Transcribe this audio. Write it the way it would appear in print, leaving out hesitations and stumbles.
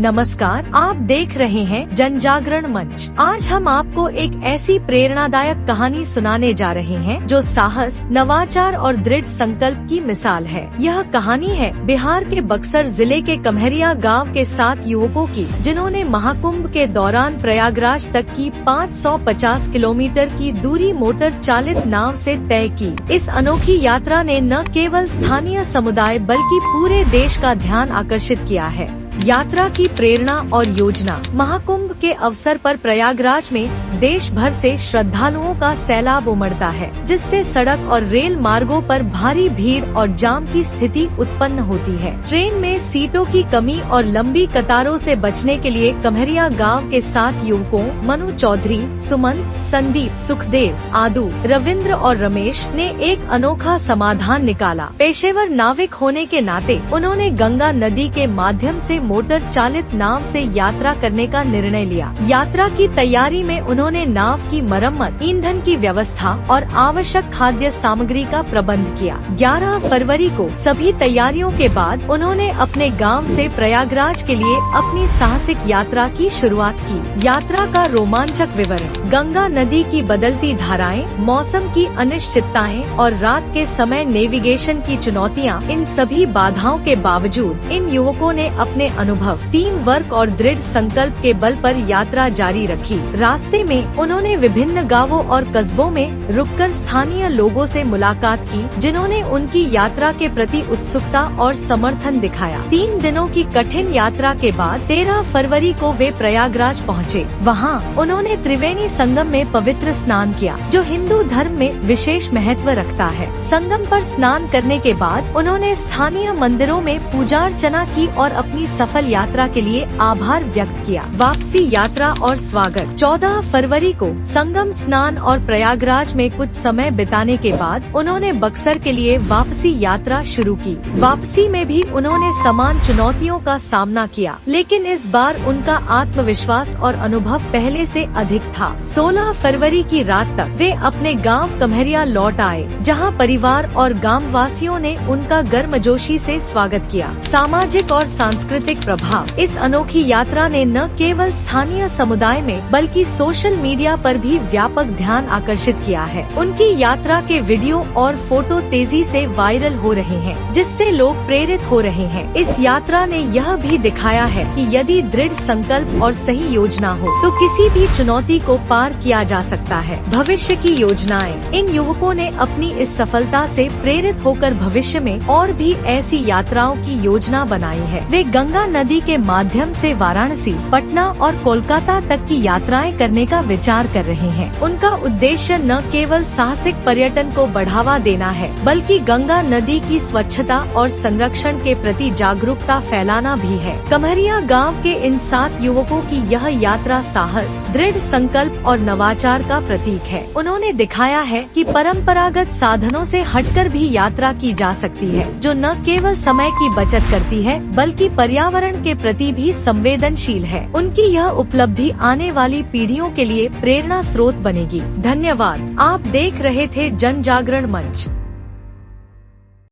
नमस्कार, आप देख रहे हैं जन जागरण मंच। आज हम आपको एक ऐसी प्रेरणादायक कहानी सुनाने जा रहे हैं जो साहस, नवाचार और दृढ़ संकल्प की मिसाल है। यह कहानी है बिहार के बक्सर जिले के कम्हरिया गांव के 7 युवकों की, जिन्होंने महाकुंभ के दौरान प्रयागराज तक की 550 किलोमीटर की दूरी मोटर चालित नाव से तय की। इस अनोखी यात्रा ने न केवल स्थानीय समुदाय बल्कि पूरे देश का ध्यान आकर्षित किया है। यात्रा की प्रेरणा और योजना। महाकुंभ के अवसर पर प्रयागराज में देश भर से श्रद्धालुओं का सैलाब उमड़ता है, जिससे सड़क और रेल मार्गों पर भारी भीड़ और जाम की स्थिति उत्पन्न होती है। ट्रेन में सीटों की कमी और लंबी कतारों से बचने के लिए कम्हरिया गांव के 7 युवकों मनु चौधरी, सुमंत, संदीप, सुखदेव, आदू, रविंद्र और रमेश ने एक अनोखा समाधान निकाला। पेशेवर नाविक होने के नाते उन्होंने गंगा नदी के माध्यम से मोटर चालित नाव से यात्रा करने का निर्णय लिया। यात्रा की तैयारी में उन्होंने नाव की मरम्मत, ईंधन की व्यवस्था और आवश्यक खाद्य सामग्री का प्रबंध किया। 11 फरवरी को सभी तैयारियों के बाद उन्होंने अपने गांव से प्रयागराज के लिए अपनी साहसिक यात्रा की शुरुआत की। यात्रा का रोमांचक विवरण। गंगा नदी की बदलती धाराएं, मौसम की अनिश्चितताएं और रात के समय नेविगेशन की चुनौतियां, इन सभी बाधाओं के बावजूद इन युवकों ने अपने अनुभव, टीम वर्क और दृढ़ संकल्प के बल पर यात्रा जारी रखी। रास्ते में उन्होंने विभिन्न गांवों और कस्बों में रुककर स्थानीय लोगों से मुलाकात की, जिन्होंने उनकी यात्रा के प्रति उत्सुकता और समर्थन दिखाया। 3 दिनों की कठिन यात्रा के बाद 13 फरवरी को वे प्रयागराज पहुँचे। वहाँ उन्होंने त्रिवेणी संगम में पवित्र स्नान किया, जो हिंदू धर्म में विशेष महत्व रखता है। संगम पर स्नान करने के बाद उन्होंने स्थानीय मंदिरों में पूजा अर्चना की और अपनी सफल यात्रा के लिए आभार व्यक्त किया। वापसी यात्रा और स्वागत। 14 फरवरी को संगम स्नान और प्रयागराज में कुछ समय बिताने के बाद उन्होंने बक्सर के लिए वापसी यात्रा शुरू की। वापसी में भी उन्होंने समान चुनौतियों का सामना किया, लेकिन इस बार उनका आत्मविश्वास और अनुभव पहले से अधिक था। 16 फरवरी की रात तक वे अपने गाँव कम्हरिया लौट आए, जहाँ परिवार और गाँव वासियों ने उनका गर्मजोशी से स्वागत किया। सामाजिक और सांस्कृतिक प्रभाव। इस अनोखी यात्रा ने न केवल स्थानीय समुदाय में बल्कि सोशल मीडिया पर भी व्यापक ध्यान आकर्षित किया है। उनकी यात्रा के वीडियो और फोटो तेजी से वायरल हो रहे हैं, जिससे लोग प्रेरित हो रहे हैं। इस यात्रा ने यह भी दिखाया है कि यदि दृढ़ संकल्प और सही योजना हो तो किसी भी चुनौती को पार किया जा सकता है। भविष्य की योजनाएं। इन युवकों ने अपनी इस सफलता से प्रेरित होकर भविष्य में और भी ऐसी यात्राओं की योजना बनाई है। वे गंगा नदी के माध्यम से वाराणसी, पटना और कोलकाता तक की यात्राएं करने का विचार कर रहे हैं। उनका उद्देश्य न केवल साहसिक पर्यटन को बढ़ावा देना है, बल्कि गंगा नदी की स्वच्छता और संरक्षण के प्रति जागरूकता फैलाना भी है। कम्हरिया गांव के इन 7 युवकों की यह यात्रा साहस, दृढ़ संकल्प और नवाचार का प्रतीक है। उन्होंने दिखाया है कि परंपरागत साधनों से हटकर भी यात्रा की जा सकती है, जो न केवल समय की बचत करती है बल्कि पर्यावरण के प्रति भी संवेदनशील है। उनकी यह उपलब्धि आने वाली पीढ़ियों के लिए प्रेरणा स्रोत बनेगी। धन्यवाद। आप देख रहे थे जन जागरण मंच।